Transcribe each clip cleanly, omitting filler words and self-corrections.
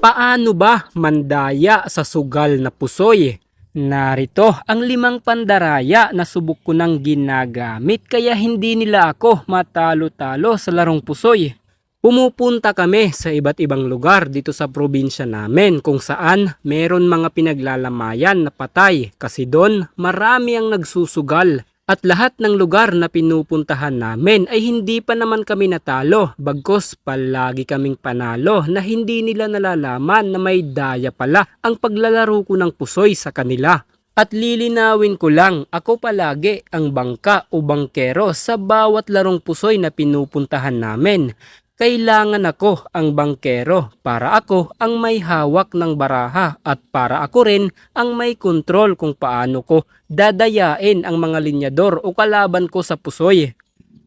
Paano ba mandaya sa sugal na pusoy? Narito ang 5 pandaraya na subok ko nang ginagamit kaya hindi nila ako matalo-talo sa larong pusoy. Pumupunta kami sa iba't ibang lugar dito sa probinsya namin kung saan meron mga pinaglalamayan na patay kasi doon marami ang nagsusugal. At lahat ng lugar na pinupuntahan namin ay hindi pa naman kami natalo, bagkus palagi kaming panalo na hindi nila nalalaman na may daya pala ang paglalaro ko ng pusoy sa kanila. At lilinawin ko lang, ako palagi ang bangka o bangkero sa bawat larong pusoy na pinupuntahan namin. Kailangan ako ang bangkero para ako ang may hawak ng baraha at para ako rin ang may kontrol kung paano ko dadayain ang mga linyador o kalaban ko sa pusoy.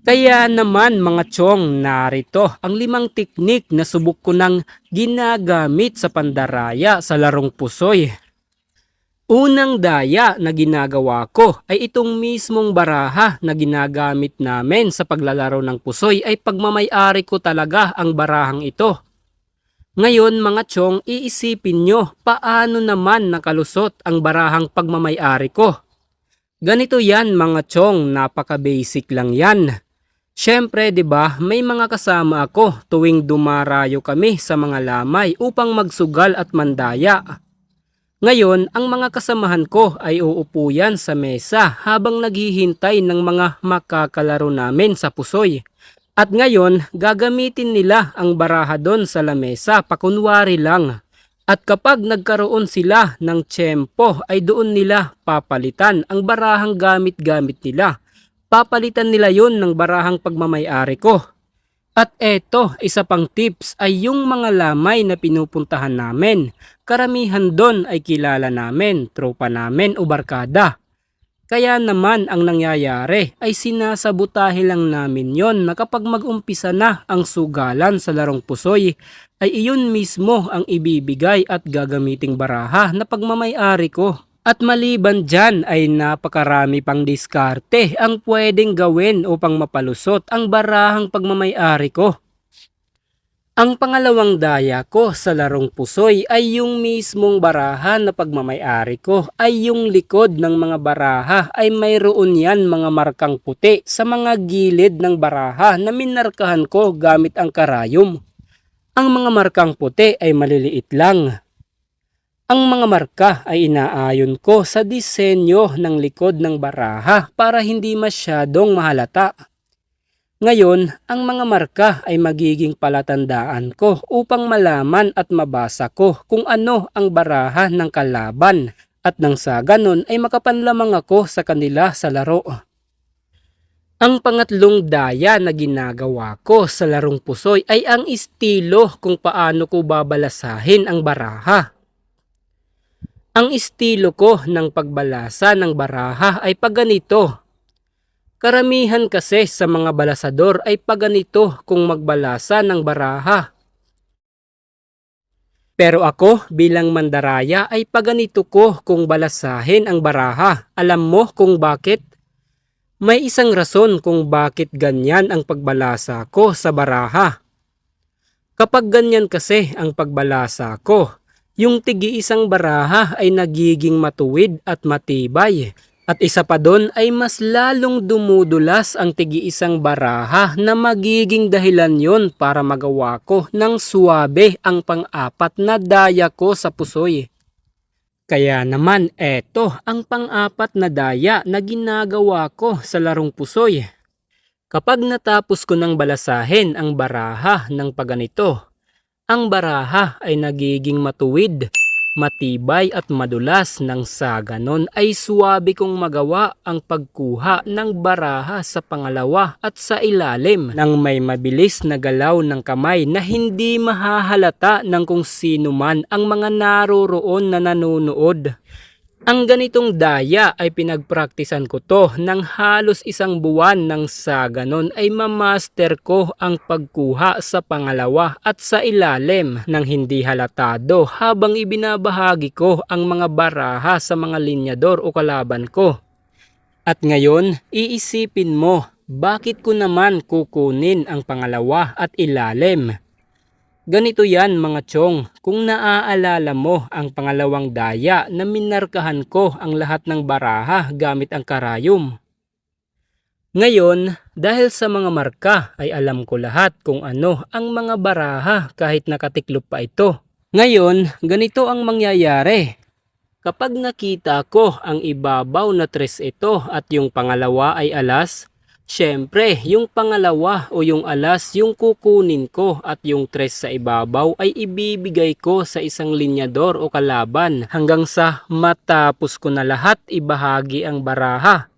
Kaya naman mga tiyong, narito ang 5 teknik na subok ko nang ginagamit sa pandaraya sa larong pusoy. Unang daya na ginagawa ko ay itong mismong baraha na ginagamit namin sa paglalaro ng pusoy ay pagmamay-ari ko talaga ang barahang ito. Ngayon mga tiyong, iisipin nyo paano naman nakalusot ang barahang pagmamay-ari ko. Ganito yan mga tiyong, napaka-basic lang yan. Siyempre 'di ba, may mga kasama ako tuwing dumarayo kami sa mga lamay upang magsugal at mandaya. Ngayon, ang mga kasamahan ko ay uupo yan sa mesa habang naghihintay ng mga makakalaro namin sa pusoy. At ngayon, gagamitin nila ang baraha doon sa lamesa pakunwari lang. At kapag nagkaroon sila ng tiyempo ay doon nila papalitan ang barahang gamit-gamit nila. Papalitan nila yon ng barahang pagmamay-ari ko. At eto, isa pang tips ay yung mga lamay na pinupuntahan namin. Karamihan doon ay kilala namin, tropa namin o barkada. Kaya naman ang nangyayari ay sinasabutahe lang namin yon na kapag mag-umpisa na ang sugalan sa larong pusoy ay iyon mismo ang ibibigay at gagamiting baraha na pagmamay-ari ko. At maliban dyan ay napakarami pang diskarte ang pwedeng gawin upang mapalusot ang barahang pagmamay-ari ko. Ang pangalawang daya ko sa larong pusoy ay yung mismong baraha na pagmamay-ari ko ay yung likod ng mga baraha ay mayroon yan mga markang puti sa mga gilid ng baraha na minarkahan ko gamit ang karayom. Ang mga markang puti ay maliliit lang. Ang mga marka ay inaayon ko sa disenyo ng likod ng baraha para hindi masyadong mahalata. Ngayon, ang mga marka ay magiging palatandaan ko upang malaman at mabasa ko kung ano ang baraha ng kalaban at nang sa ganon ay makapanlamang ako sa kanila sa laro. Ang pangatlong daya na ginagawa ko sa larong pusoy ay ang estilo kung paano ko babalasahin ang baraha. Ang estilo ko ng pagbalasa ng baraha ay paganito. Karamihan kasi sa mga balasador ay paganito kung magbalasa ng baraha. Pero ako bilang mandaraya ay paganito ko kung balasahin ang baraha. Alam mo kung bakit? May isang rason kung bakit ganyan ang pagbalasa ko sa baraha. Kapag ganyan kasi ang pagbalasa ko, yung tigi-isang baraha ay nagiging matuwid at matibay. At isa pa doon ay mas lalong dumudulas ang tigi-isang baraha na magiging dahilan yon para magawa ko ng suwabe ang pang-apat na daya ko sa pusoy. Kaya naman eto ang pang-apat na daya na ginagawa ko sa larong pusoy. Kapag natapos ko ng balasahin ang baraha ng paganito, ang baraha ay nagiging matuwid, matibay at madulas nang sa ganon ay suwabe kong magawa ang pagkuha ng baraha sa pangalawa at sa ilalim nang may mabilis na galaw ng kamay na hindi mahahalata ng kung sino man ang mga naroroon na nanonood. Ang ganitong daya ay pinagpraktisan ko to ng halos 1 buwan nang sa ganon ay mamaster ko ang pagkuha sa pangalawa at sa ilalim ng hindi halatado habang ibinabahagi ko ang mga baraha sa mga linyador o kalaban ko. At ngayon, iisipin mo, bakit ko naman kukunin ang pangalawa at ilalim? Ganito yan mga chong, kung naaalala mo ang pangalawang daya na minarkahan ko ang lahat ng baraha gamit ang karayom. Ngayon, dahil sa mga marka ay alam ko lahat kung ano ang mga baraha kahit nakatiklop pa ito. Ngayon, ganito ang mangyayari. Kapag nakita ko ang ibabaw na tres ito at yung pangalawa ay alas, syempre yung pangalawa o yung alas yung kukunin ko at yung tres sa ibabaw ay ibibigay ko sa isang linyador o kalaban hanggang sa matapos ko na lahat ibahagi ang baraha.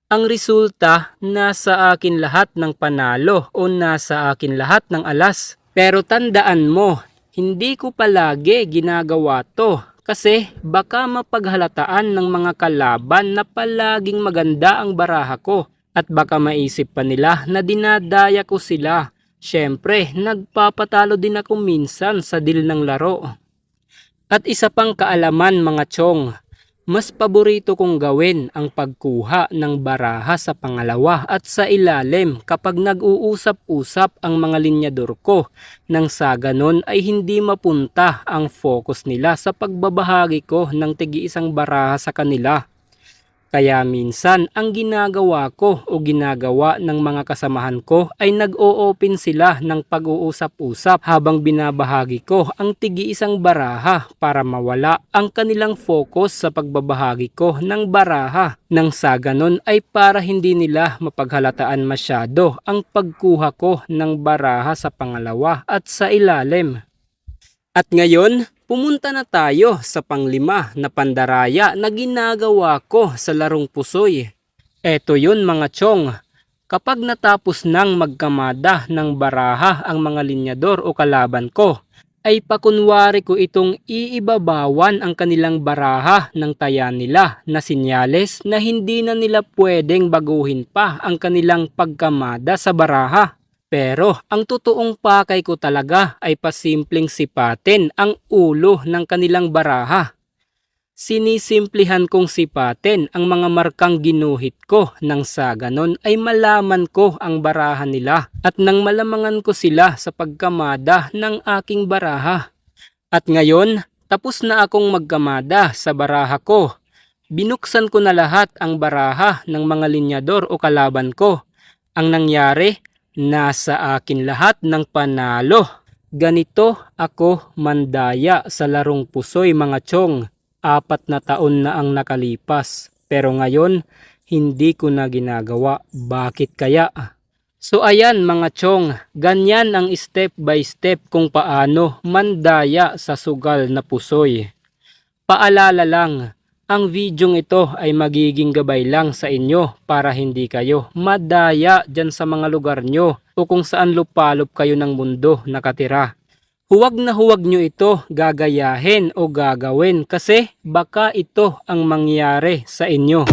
Ang resulta, nasa akin lahat ng panalo o nasa akin lahat ng alas. Pero tandaan mo, hindi ko palagi ginagawa to. Kasi baka mapaghalataan ng mga kalaban na palaging maganda ang baraha ko at baka maisip pa nila na dinadaya ko sila. Syempre, nagpapatalo din ako minsan sa deal ng laro. At isa pang kaalaman mga chong, mas paborito kong gawin ang pagkuha ng baraha sa pangalawa at sa ilalim kapag nag-uusap-usap ang mga linyador ko nang sa ganon ay hindi mapunta ang focus nila sa pagbabahagi ko ng tigi-isang baraha sa kanila. Kaya minsan ang ginagawa ko o ginagawa ng mga kasamahan ko ay nag-o-open sila ng pag-uusap-usap habang binabahagi ko ang tigi-isang baraha para mawala ang kanilang focus sa pagbabahagi ko ng baraha. Nang sa ganon ay para hindi nila mapaghalataan masyado ang pagkuha ko ng baraha sa pangalawa at sa ilalim. At ngayon, pumunta na tayo sa panglima na pandaraya na ginagawa ko sa larong pusoy. Eto yun mga chong, kapag natapos nang magkamada ng baraha ang mga linyador o kalaban ko, ay pakunwari ko itong iibabawan ang kanilang baraha ng taya nila na sinyales na hindi na nila pwedeng baguhin pa ang kanilang pagkamada sa baraha. Pero ang totoong pakay ko talaga ay pasimpleng sipatin ang ulo ng kanilang baraha. Sinisimplihan kong sipatin ang mga markang ginuhit ko nang sa ganon ay malaman ko ang baraha nila at nang malamangan ko sila sa pagkamada ng aking baraha. At ngayon, tapos na akong magkamada sa baraha ko. Binuksan ko na lahat ang baraha ng mga linyador o kalaban ko. Ang nangyari, nasa akin lahat ng panalo. Ganito ako mandaya sa larong pusoy mga chong. 4 na taon na ang nakalipas. Pero ngayon, hindi ko na ginagawa. Bakit kaya? So ayan mga chong, ganyan ang step by step kung paano mandaya sa sugal na pusoy. Paalala lang, ang videong ito ay magiging gabay lang sa inyo para hindi kayo madaya dyan sa mga lugar nyo o kung saan lupalop kayo ng mundo nakatira. Huwag na huwag nyo ito gagayahin o gagawin kasi baka ito ang mangyari sa inyo.